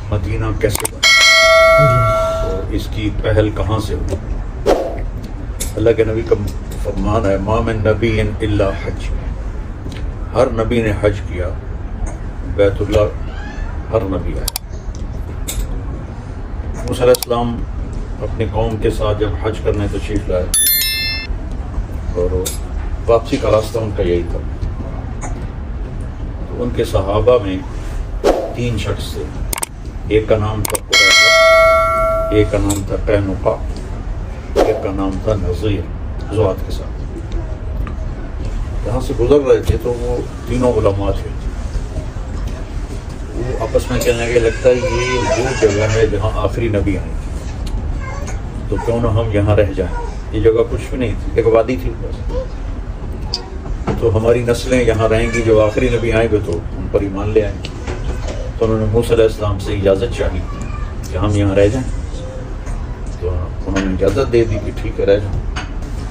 مدینہ کیسے بنا اور اس کی پہل کہاں سے ہوئی؟ اللہ کے نبی کا فرمان ہے ما من نبی الا حج، ہر نبی نے حج کیا، بیت اللہ ہر نبی آئے۔ موسیٰ علیہ السلام اپنی قوم کے ساتھ جب حج کرنے تشریف لائے اور واپسی کا راستہ ان کا یہی تھا، تو ان کے صحابہ میں 3 شخص تھے، ایک کا نام تھا قریظہ، ایک کا نام تھا قینقاع، ایک کا نام تھا نذیر، زوات کے ساتھ یہاں سے گزر رہے تھے۔ تو وہ تینوں علماء تھے، وہ آپس میں کہنے لگے لگتا ہے یہ وہ جگہ ہے جہاں آخری نبی آئے تھے، تو کیوں نہ ہم یہاں رہ جائیں، یہ جگہ کچھ بھی نہیں تھی، ایک وادی تھی بس، تو ہماری نسلیں یہاں رہیں گی، جو آخری نبی آئیں گے تو ان پر ایمان لے آئیں گے۔ تو انہوں نے موسیٰ علیہ السلام سے اجازت چاہی کہ ہم یہاں رہ جائیں، تو انہوں نے اجازت دے دی کہ ٹھیک ہے رہ جائیں۔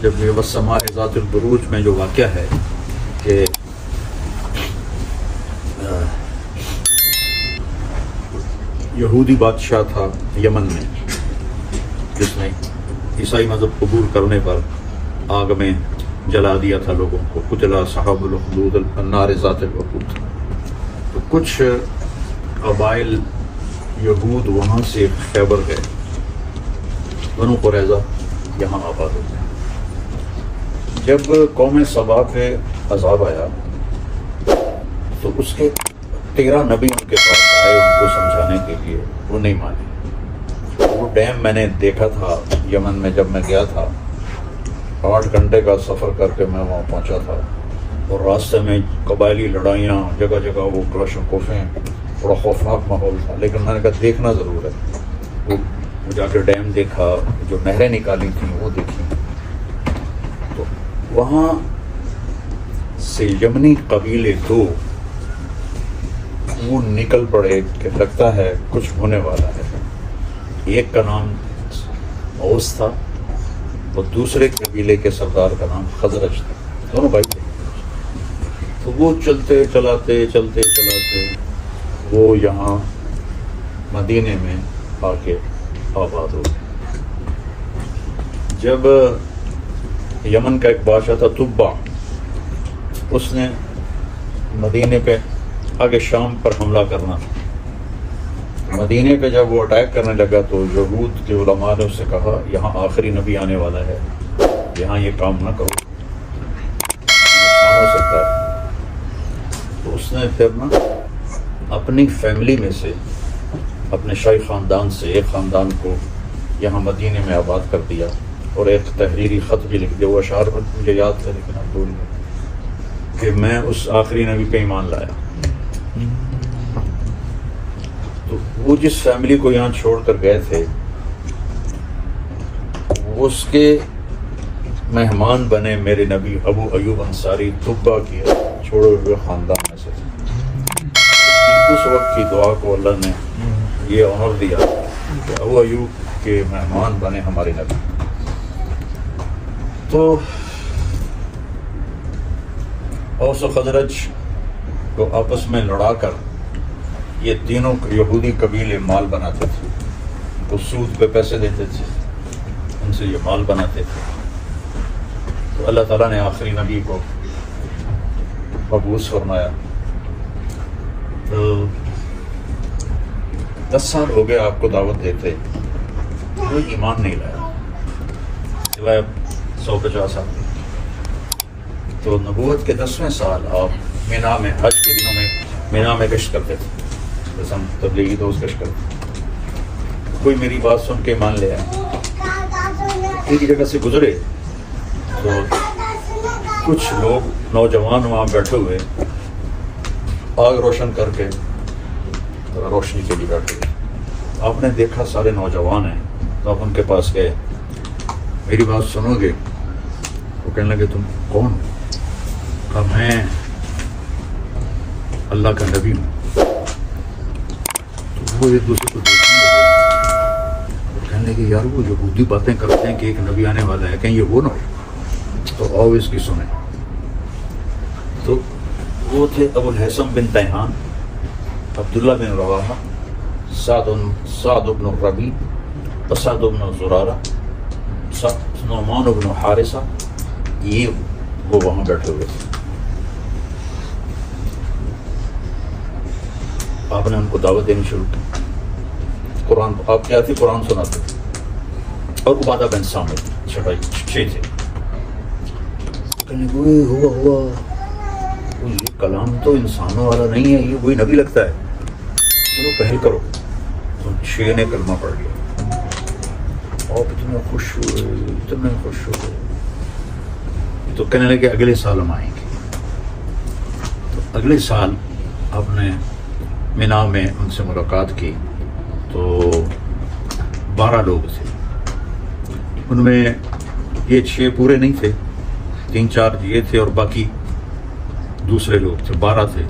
جب یہ والسماء ذات البروج میں جو واقعہ ہے کہ یہودی بادشاہ تھا یمن میں، جس نے عیسائی مذہب قبول کرنے پر آگ میں جلا دیا تھا لوگوں کو، قتل اصحاب الاخدود النار ذات الوقود۔ تو کچھ قبائل یہود وہاں سے خیبر گئے، بنو قریظہ یہاں آباد ہو گئے۔ جب قوم سبا پہ عذاب آیا تو اس کے 13 نبی ان کے پاس آئے ان کو سمجھانے کے لیے، وہ نہیں مانے۔ وہ ڈیم میں نے دیکھا تھا یمن میں، جب میں گیا تھا 8 گھنٹے کا سفر کر کے میں وہاں پہنچا تھا، اور راستے میں قبائلی لڑائیاں، جگہ جگہ وہ کلش و کوفیں، بڑا خوفناک ماحول تھا، لیکن میں نے کہا دیکھنا ضرور ہے۔ وہ جا کے ڈیم دیکھا، جو نہریں نکالی تھیں وہ دیکھی، تو وہاں سے یمنی قبیلے 2 وہ نکل پڑے کہ لگتا ہے کچھ ہونے والا ہے۔ ایک کا نام اوس تھا اور دوسرے قبیلے کے سردار کا نام خزرج تھا، دونوں بھائی تھے۔ تو وہ چلتے چلاتے وہ یہاں مدینے میں آ کے آباد ہو گئے۔ جب یمن کا ایک بادشاہ تھا تبع، اس نے مدینے پہ آگے شام پر حملہ کرنا تھا۔ مدینے پہ جب وہ اٹیک کرنے لگا تو یہود کے علماء نے اس سے کہا یہاں آخری نبی آنے والا ہے، یہاں یہ کام نہ کرو، نقصان ہو سکتا ہے۔ تو اس نے پھر نا اپنی فیملی میں سے، اپنے شاہی خاندان سے ایک خاندان کو یہاں مدینے میں آباد کر دیا، اور ایک تحریری خط بھی لکھ دیا۔ وہ اشعار مجھے یاد ہے لیکن اب بھول گیا کہ میں اس آخری نبی پہ ایمان لایا۔ تو وہ جس فیملی کو یہاں چھوڑ کر گئے تھے، اس کے مہمان بنے میرے نبی ابو ایوب انصاری، تبع کے چھوڑے ہوئے خاندان میں سے۔ اس وقت کی دعا کو اللہ نے یہ آنر دیا کہ ابو ایوب کے مہمان بنے ہمارے نبی۔ تو اوس و خزرج کو آپس میں لڑا کر یہ تینوں یہودی قبیلے مال بناتے تھے، وہ سود پہ پیسے دیتے تھے، ان سے یہ مال بناتے تھے۔ تو اللہ تعالیٰ نے آخری نبی کو مبعوث فرمایا۔ تو 10 سال ہو گئے آپ کو دعوت دیتے، کوئی ایمان نہیں لایا سوائے 150 آدمی۔ تو نبوت کے 10ویں سال آپ مینا میں حج کے دنوں میں مینا میں گشت کرتے تھے، جیسے ہم تبلیغی دوست گشت کرتے۔ کوئی میری بات سن کے مان لے آئے، ایک جگہ سے گزرے تو کچھ لوگ نوجوان وہاں بیٹھے ہوئے آگ روشن کر کے روشنی کے لیے بیٹھے ہوئے۔ آپ نے دیکھا سارے نوجوان ہیں، تو آپ ان کے پاس گئے، میری بات سنو گے؟ وہ کہنے لگے تم کون؟ کہا میں اللہ کا نبی ہوں۔ تو وہ ایک دوسرے کو دیکھنے لگے، کہنے لگے یار وہ یہودی باتیں کرتے ہیں کہ ایک نبی آنے والا ہے، کہیں یہ وہ نہ ہو، تو آؤ اس کی سنیں۔ تو وہ تھے ابو الحسن بن تیہان، عبداللہ بن رواحہ، سعد بن الربیع، اسد بن زرارہ، نعمان بن حارثہ، یہ وہ وہاں بیٹھے ہوئے تھے. آپ نے ان کو دعوت دینی شروع کی. قرآن آپ کیا تھے؟ قرآن سناتے. اور عبادہ بن صامت چھ تھے. ہوا یہ کلام تو انسانوں والا نہیں ہے، یہ وہی نبی لگتا ہے، چلو پہل کرو. ان 6 نے کلمہ پڑھ لیا. آپ اتنے خوش ہوئے تو کہنے لگے اگلے سال ہم آئیں گے. تو اگلے سال آپ نے مینا میں ان سے ملاقات کی تو 12 لوگ تھے. ان میں یہ 6 پورے نہیں تھے، 3-4 یہ تھے اور باقی دوسرے لوگ تھے. 12 تھے،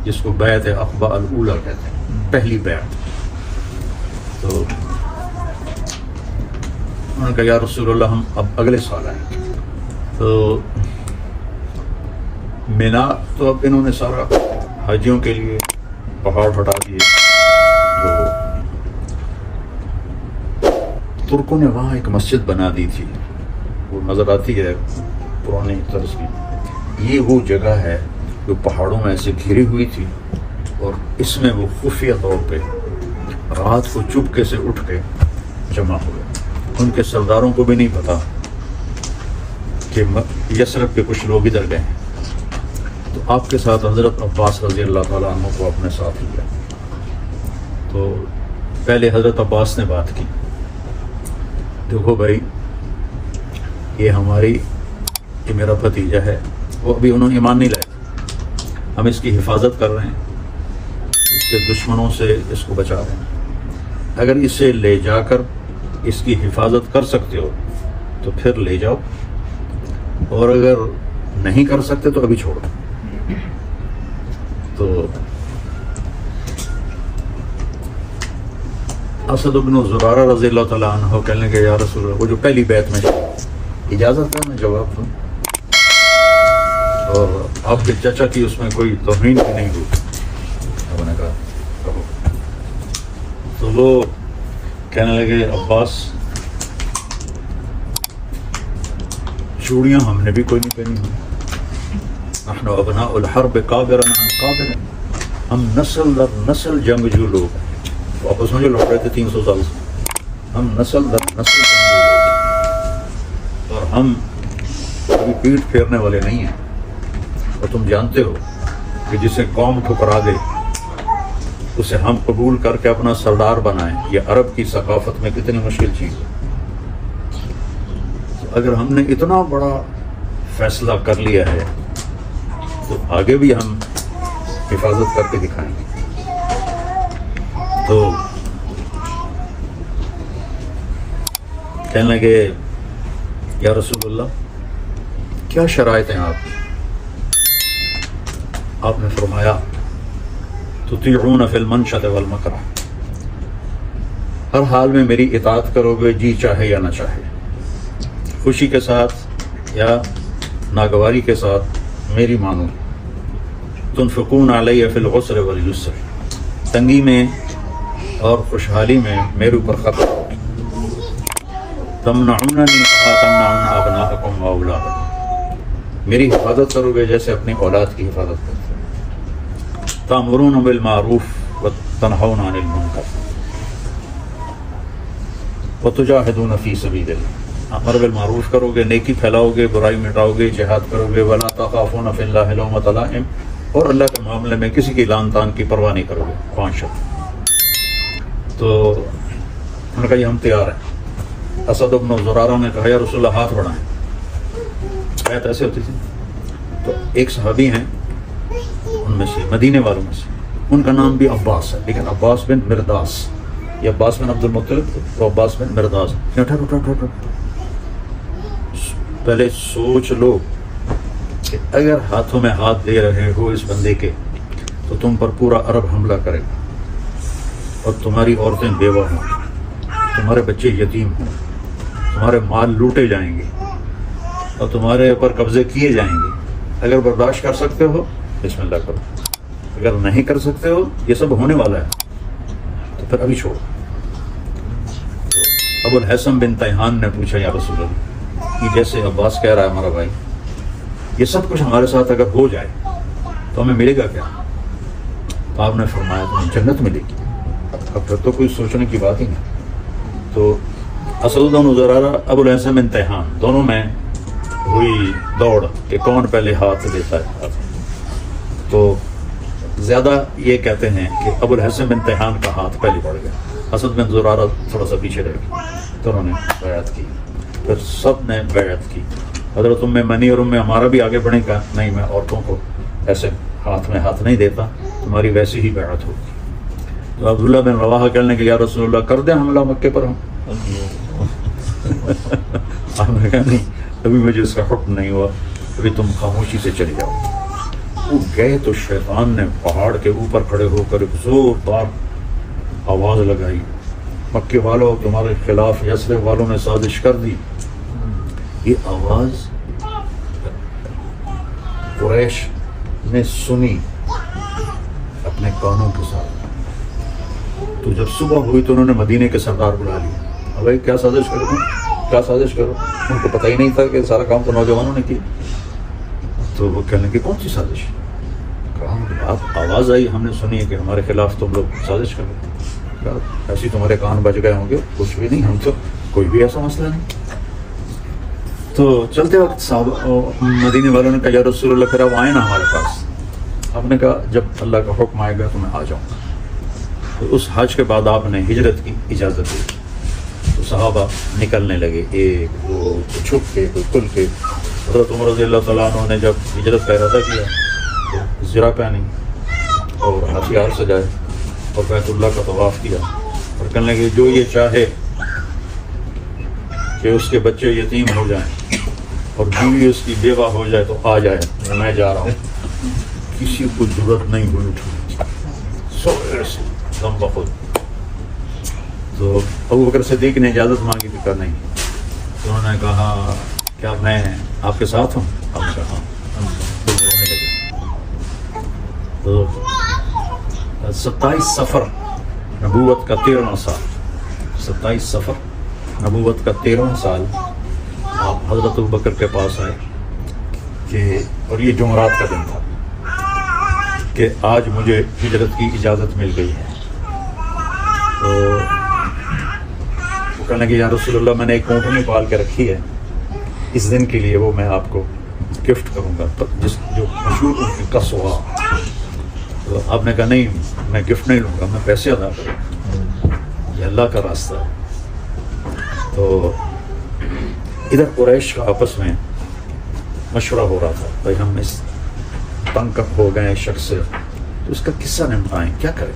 جس کو بیعت عقبہ الاولیٰ کہتے ہیں، پہلی بیعت. تو انہوں نے کہا یا رسول اللہ ہم اب اگلے سال آئیں گے. تو مینا تو اب انہوں نے سارا حاجیوں کے لیے پہاڑ ہٹا دیے. تو ترکوں نے وہاں ایک مسجد بنا دی تھی، وہ نظر آتی ہے پرانی طرز کی. یہ وہ جگہ ہے جو پہاڑوں میں ایسے گھری ہوئی تھی، اور اس میں وہ خفیہ طور پہ رات کو چپکے سے اٹھ کے جمع ہوئے. ان کے سرداروں کو بھی نہیں پتا کہ یثرب کے کچھ لوگ ادھر گئے ہیں. تو آپ کے ساتھ حضرت عباس رضی اللہ تعالیٰ عنہ کو اپنے ساتھ لیا. تو پہلے حضرت عباس نے بات کی، دیکھو بھائی یہ میرا بھتیجا ہے، وہ ابھی انہوں نے ایمان نہیں لائے، ہم اس کی حفاظت کر رہے ہیں، اس کے دشمنوں سے اس کو بچا رہے ہیں. اگر اسے لے جا کر اس کی حفاظت کر سکتے ہو تو پھر لے جاؤ، اور اگر نہیں کر سکتے تو ابھی چھوڑو. تو اسد بن زرارہ رضی اللہ تعالیٰ عنہ کہنے لگے یا رسول اللہ، وہ جو پہلی بیعت میں اجازت ہے میں جواب دوں، اور آپ کے چچا کی اس میں کوئی توہین بھی نہیں ہوئی. میں نے کہا کہو. تو وہ کہنے لگے عباس چوڑیاں ہم نے بھی کوئی نہیں پہنی ہوئی، نحن ابناء الحرب قابرا عن قابر، ہم نسل در نسل جنگجو لوگ ہیں. واپس میں جو لوٹ رہے تھے 300 سال سے، ہم نسل در نسل جنگجو لوگ ہیں، اور ہم کبھی پیٹ پھیرنے والے نہیں ہیں. اور تم جانتے ہو کہ جسے قوم ٹھکرا دے اسے ہم قبول کر کے اپنا سردار بنائیں، یہ عرب کی ثقافت میں کتنی مشکل چیز ہے. اگر ہم نے اتنا بڑا فیصلہ کر لیا ہے تو آگے بھی ہم حفاظت کر کے دکھائیں گے. تو کہنے لگے یا رسول اللہ کیا شرائط ہیں آپ کی؟ آپ نے فرمایا تطیعون فی المنشط والمکرہ، ہر حال میں میری اطاعت کرو گے، جی چاہے یا نہ چاہے، خوشی کے ساتھ یا ناگواری کے ساتھ میری مانو. تنفقون علیہ فی العسر والیسر، تنگی میں اور خوشحالی میں میرے اوپر خرچ کرو. تمنعوننی کما تمنعون ابناءکم واولادکم، میری حفاظت کرو گے جیسے اپنی اولاد کی حفاظت کرتے. تأمرون بالمعروف وتنہون عن المنکر وتجاہدون فی سبیل اللہ، امر بالمعروف کرو گے، نیکی پھیلاؤ گے، برائی مٹاؤ گے، جہاد کرو گے. ولا تخافون فی اللہ لومۃ لائم، اور اللہ کے معاملے میں کسی کی لان تان کی پرواہ نہیں کرو گے. 5 شرط. تو انہوں نے کہا یہ ہم تیار ہیں. اسد بن زرارہ نے کہا یا رسول اللہ ہاتھ بڑھائیں. بیعت ایسے ہوتی تھی. تو ایک صحابی ہیں ان میں سے، مدینے والوں میں سے، ان کا نام بھی عباس ہے، لیکن عباس بن مرداس، یہ عباس بن عبد المطلب تھے، وہ عباس بن مرداس. پہلے سوچ لو کہ اگر ہاتھوں میں ہاتھ دے رہے ہو اس بندے کے تو تم پر پورا عرب حملہ کرے گا، اور تمہاری عورتیں بیوہ ہوں، تمہارے بچے یتیم ہوں، تمہارے مال لوٹے جائیں گے اور تمہارے اوپر قبضے کیے جائیں گے. اگر برداشت کر سکتے ہو بسم اللہ کرو. اگر نہیں کر سکتے ہو یہ سب ہونے والا ہے تو پھر ابھی چھوڑو. ابو الحسن بن تیہان نے پوچھا یا رسول اللہ کہ جیسے عباس کہہ رہا ہے ہمارا بھائی یہ سب کچھ ہمارے ساتھ اگر ہو جائے تو ہمیں ملے گا کیا؟ تو آپ نے فرمایا تمہیں جنت ملے گی. اب پھر تو کوئی سوچنے کی بات ہی نہیں. تو اسد بن زرارہ ابو الحسن بن تیہان دونوں میں ہوئی دوڑ کہ کون پہلے ہاتھ دیتا ہے. تو زیادہ یہ کہتے ہیں کہ ابو الحسن بن تیہان کا ہاتھ پہلے بڑھ گیا, اسد بن زرارہ تھوڑا سا پیچھے رہ گیا. تو انہوں نے بیعت کی, پھر سب نے بیعت کی. حضرت ام منی اور ام ہمارا بھی آگے بڑھے گا, نہیں میں عورتوں کو ایسے ہاتھ میں ہاتھ نہیں دیتا, تمہاری ویسی ہی بیعت ہوگی. تو عبداللہ بن رواحہ کہنے کہ یا رسول اللہ کر دیں حملہ مکے پر ہم. آپ نے کہا نہیں ابھی مجھے اس کا حکم نہیں ہوا, ابھی تم خاموشی سے چلے جاؤ. وہ گئے تو شیطان نے پہاڑ کے اوپر کھڑے ہو کر ایک زوردار آواز لگائی, مکے والوں تمہارے خلاف یثرب والوں نے سازش کر دی. یہ آواز قریش نے سنی اپنے کانوں کے ساتھ. تو جب صبح ہوئی تو انہوں نے مدینے کے سردار بلا لیا. بھائی کیا سازش کرو, کیا سازش کرو؟ ان کو پتہ ہی نہیں تھا کہ سارا کام تو نوجوانوں نے کیا. تو وہ کہنے لگے کون سی سازش؟ آپ آواز آئی ہم نے سنی ہے کہ ہمارے خلاف تم لوگ سازش کر رہے. ایسی تمہارے کان بج گئے ہوں گے, کچھ بھی نہیں, ہم تو کوئی بھی ایسا مسئلہ نہیں. تو چلتے وقت صاحب مدینے والوں نے کہا یا رسول اللہ پھر آپ آئیں نا ہمارے پاس. آپ نے کہا جب اللہ کا حکم آئے گا تو میں آ جاؤں گا. تو اس حج کے بعد آپ نے ہجرت کی اجازت دی. تو صحابہ نکلنے لگے, ایک دو چھپ کے کوئی کھل کے. حضرت عمر رضی اللہ تعالیٰ عنہ نے جب ہجرت کا ارادہ کیا تو زرہ پہنی اور ہتھیار سجائے اور بیت اللہ کا طواف کیا اور کہنے لگے جو یہ چاہے کہ اس کے بچے یتیم ہو جائیں اور بیوی اس کی بیوہ ہو جائے تو آ جائے, میں جا رہا ہوں. کسی کو ضرورت نہیں ہوئی اٹھنے کی, دم بخود. تو ابو بکر صدیق نے اجازت مانگی بھی کر نہیں. تو انہوں نے کہا کیا میں آپ کے ساتھ ہوں؟ ہم نے کہا تو 27 صفر نبوت کا 13واں سال, 27 صفر نبوت کا 13واں سال آپ حضرت ابو بکر کے پاس آئے کہ, اور یہ جمعرات کا دن تھا, کہ آج مجھے ہجرت کی اجازت مل گئی ہے. تو وہ کہنے لگے یا رسول اللہ میں نے ایک اونٹنی پال کے رکھی ہے, اس دن کے لیے وہ میں آپ کو گفٹ کروں گا, جس جو مشہور اونٹنی قصوا. تو آپ نے کہا نہیں میں گفٹ نہیں لوں گا, میں پیسے ادا کروں گا, یہ اللہ کا راستہ ہے. تو ادھر قریش کا آپس میں مشورہ ہو رہا تھا, بھائی ہم اس تنگ ہو گئے شخص سے, تو اس کا قصہ نمٹائیں, کیا کریں؟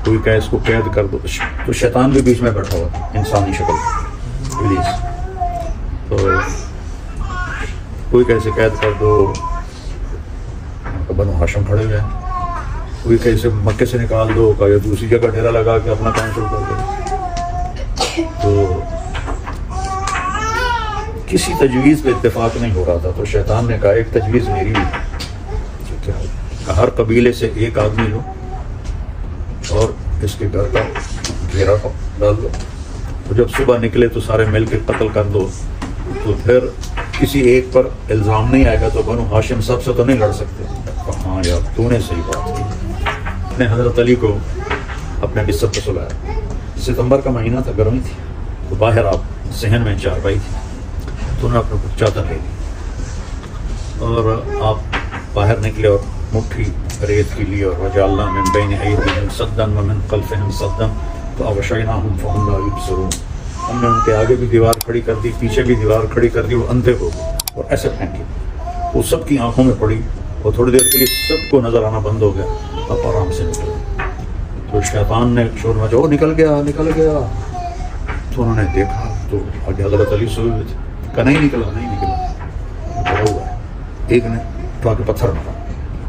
کوئی کہے اس کو قید کر دو, تو شیطان بھی بیچ میں بیٹھا ہوا تھا انسانی شکل ابلیس. تو کوئی کہے اسے قید کر دو, بنو ہاشم کھڑے ہوئے ہیں. کوئی کہے اسے مکے سے نکال دو, یا دوسری جگہ ڈیرا لگا کے اپنا کام شروع کر دو. تو کسی تجویز پہ اتفاق نہیں ہو رہا تھا. تو شیطان نے کہا ایک تجویز میری بھی, ہر قبیلے سے ایک آدمی لو اور اس کے گھر کا گھیرا ڈال دو, تو جب صبح نکلے تو سارے مل کے قتل کر دو. تو پھر کسی ایک پر الزام نہیں آئے گا, تو بنو ہاشم سب سے تو نہیں لڑ سکتے. ہاں یار تو نے صحیح بات کی. نے حضرت علی کو اپنے بستر پہ سلایا. ستمبر کا مہینہ تھا, گرمی تھی, تو باہر آپ صحن میں چارپائی تھی, تو انہوں نے اپنے چادر لے لی اور آپ باہر نکلے اور مٹھی ریت کی لی اور وجعلنا من بین ایدیہم سدا ومن خلفہم سدا فاغشیناہم فہم لا یبصرون. ہم نے ان کے آگے بھی دیوار کھڑی کر دی, پیچھے بھی دیوار کھڑی کر دی, وہ اندھے ہو گئے اور ایسے پھینکی. وہ سب کی آنکھوں میں پڑی اور تھوڑی دیر کے لیے سب کو نظر آنا بند ہو گیا. آپ آرام سے نکلے. تو شیطان نے شور مچا, وہ نکل گیا نکل گیا. تو انہوں نے دیکھا تو آگے حضرت علی سوئے ہوئے تھے. کہا نہیں نکلا نہیں نکلا, پڑا ہوا ہے. ایک نے تو آگے پتھر مارا,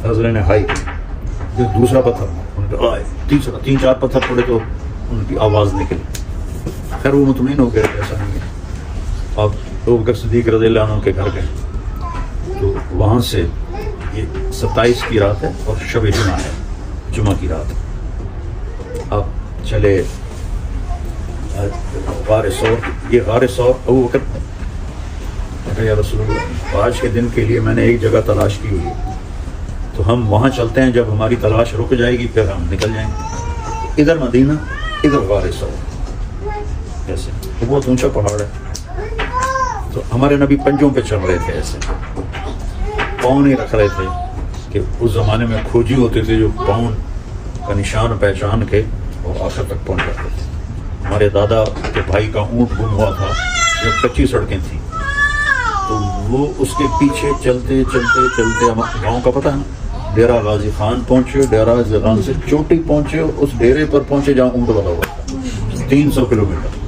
حضرت نے ہائی کی, دوسرا پتھر مارا, تیسرا, 3-4 پتھر پڑے تو ان کی آواز نکلی. خیر وہ مطمئن ہو گئے ایسا نہیں ہے. آپ ابو بکر صدیق رضی اللہ عنہ کے گھر گئے تو وہاں سے یہ 27 کی رات ہے اور شب جمعہ ہے، جمعہ کی رات. آپ چلے غار ثور. یہ غار ثور ابو بکر یا رسول اللہ، آج کے دن کے لیے میں نے ایک جگہ تلاش کی ہوئی ہے، تو ہم وہاں چلتے ہیں، جب ہماری تلاش رک جائے گی پھر ہم نکل جائیں گے. ادھر مدینہ، ادھر غار ثور. ایسے بہت اونچا پہاڑ ہے. تو ہمارے نبی پنجوں پہ چل رہے تھے، ایسے پاؤں نہیں رکھ رہے تھے کہ اس زمانے میں کھوجی ہوتے تھے جو پاؤں کا نشان پہچان کے اور آخر تک پہنچ جاتے تھے. ہمارے دادا کے بھائی کا اونٹ گم ہوا تھا جب کچی سڑکیں تھیں، تو وہ اس کے پیچھے چلتے چلتے چلتے گاؤں کا پتہ ہے نا، ڈیرہ غازی خان پہنچے، ڈیرہ غازی خان سے چوٹی پہنچے، اس ڈیرے پر پہنچے جہاں اونٹ والا ہوا تھا. 300 کلومیٹر.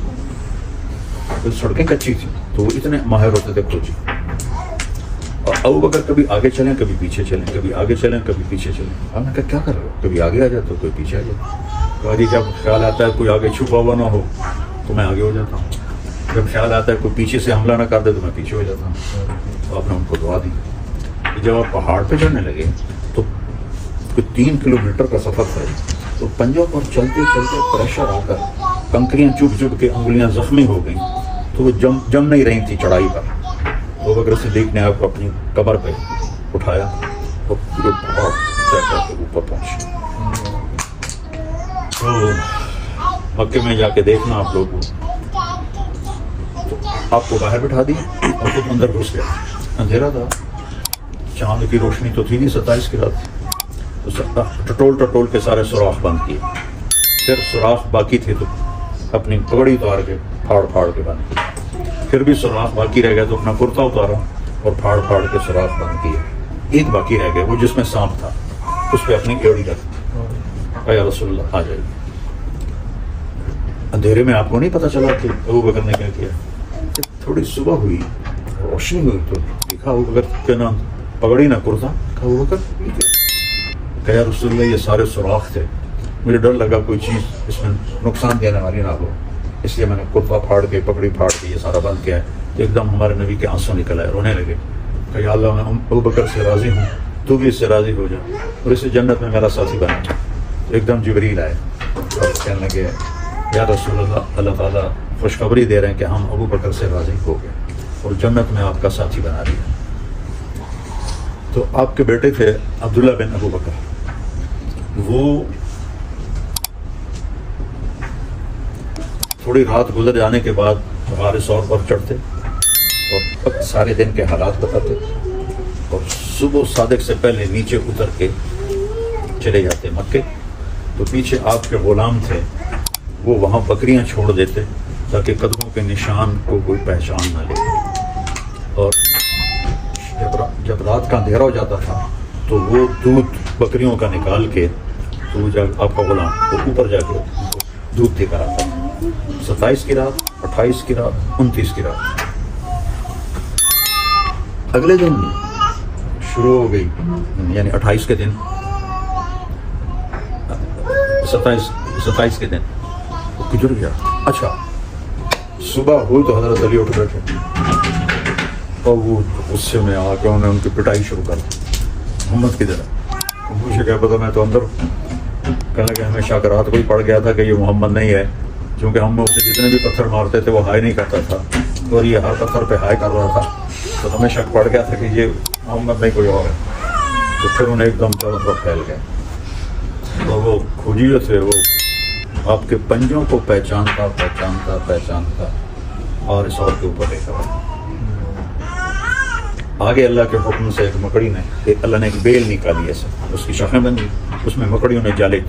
سڑکیں کچی تھیں تو وہ اتنے ماہر ہوتے تھے کھوجی. اور ابو بکر کبھی آگے چلیں کبھی پیچھے چلیں، کبھی آگے چلیں کبھی پیچھے چلیں. ہم نے کہا کیا کر رہے ہو؟ کبھی آگے آ جاتا ہو کوئی پیچھے آ جاتا. کبھی جب خیال آتا ہے کوئی آگے چھپا ہوا نہ ہو تو میں آگے ہو جاتا ہوں، جب خیال آتا ہے کوئی پیچھے سے حملہ نہ کر دے تو میں پیچھے ہو جاتا ہوں. تو آپ نے ان کو دعا دی. جب آپ پہاڑ پہ چڑھنے لگے تو کوئی 3 کلومیٹر کا سفر تھا، تو پنجوں پر چلتے چلتے پریشر آ کر کنکریاں چپ چپ کے انگلیاں زخمی ہو گئیں، تو وہ جم نہیں رہی تھی چڑھائی پر. ابو بکر صدیق نے آپ کو اپنی قبر پہ اٹھایا اور پورے پہاڑ طے کر کے اوپر پہنچے. تو مکے میں جا کے دیکھنا آپ لوگ کو، آپ کو باہر بٹھا دیا اور خود اندر گھس گیا. اندھیرا تھا، چاند کی روشنی تو تھی نہیں، 27 کی رات. تو ٹٹول کے سارے سوراخ بند کیے. پھر سوراخ باقی تھے تو اپنی پگڑی اتار کے پھاڑ کے بند کیے. پھر بھی سوراخ باقی رہ گیا تو اپنا کرتا اتارا اور پھاڑ کے سوراخ بند کیے. ایک باقی رہ گیا، وہ جس میں سانپ تھا، اس پہ اپنی ایڑی رکھ. یا رسول اللہ آ جائیے. اندھیرے میں آپ کو نہیں پتا چلا کہ ابو بکر نے کیا کیا. جب تھوڑی صبح ہوئی، روشنی ہوئی تو دیکھا ابو بکر کے نام پگڑی نہ کرتا. کہا ابو بکر کہ یا رسول اللہ یہ سارے سوراخ تھے، مجھے ڈر لگا کوئی چیز اس میں نقصان دینے والی نہ ہو، اس لیے میں نے کرتا پھاڑ کے پگڑی پھاڑ کے یہ سارا بند کیا ہے. تو ایک دم ہمارے نبی کے آنسو نکل آئے، رونے لگے کہ یا اللہ میں ابو بکر سے راضی ہوں، تو بھی اس سے راضی ہو جا اور اسے جنت میں میرا ساتھی بنا. تو ایک دم جبریل آئے اور کہنے لگے یا رسول اللہ، اللہ تعالیٰ خوشخبری دے رہے ہیں کہ ہم ابو بکر سے راضی ہو گئے اور جنت میں آپ کا ساتھی بنا دیا. تو آپ کے بیٹے تھے عبداللہ بن ابو بکر، وہ تھوڑی رات گزر جانے کے بعد غار ثور پر چڑھتے اور سارے دن کے حالات بتاتے اور صبح صادق سے پہلے نیچے اتر کے چلے جاتے مکے. تو پیچھے آپ کے غلام تھے، وہ وہاں بکریاں چھوڑ دیتے تاکہ قدموں کے نشان کو کوئی پہچان نہ لے. اور جب رات کا اندھیرا ہو جاتا تھا تو وہ دودھ بکریوں کا نکال کے تو وہ آپ کا غلام وہ اوپر جا کے دودھ دے کر آتا. 27 کی رات، 28 کی رات، 29 کی رات. اگلے دن شروع ہو گئی، یعنی 28 کے دن، 27 کے دن گزر گیا. اچھا صبح ہوئی تو حضرت علی اٹھ بیٹھے اور وہ غصے میں آ کے انہوں نے ان کی پٹائی شروع کر دی. محمد کدھر ہے؟ مجھے کیا پتا، میں تو اندر. کہنے لگے ہمیں شک رات کو ہی پڑ گیا تھا کہ یہ محمد نہیں ہے، کیونکہ ہم اسے جتنے بھی پتھر مارتے تھے وہ ہائے نہیں کرتا تھا اور یہ ہر پتھر پہ ہائے کر رہا تھا. تو ہمیں شک پڑ گیا تھا کہ یہ محمد نہیں کوئی اور ہے. تو پھر انہیں ایک دم چاروں طرف پھیل گئے اور وہ کھوجی جو تھے وہ آپ کے پنجوں کو پہچانتا اور اس اور کے اوپر لے کر آگے اللہ کے حکم سے ایک مکڑی نے اللہ نے ایک بیل نکالی ایسے، اس کی شاخیں بندی، اس میں مکڑیوں نے جالے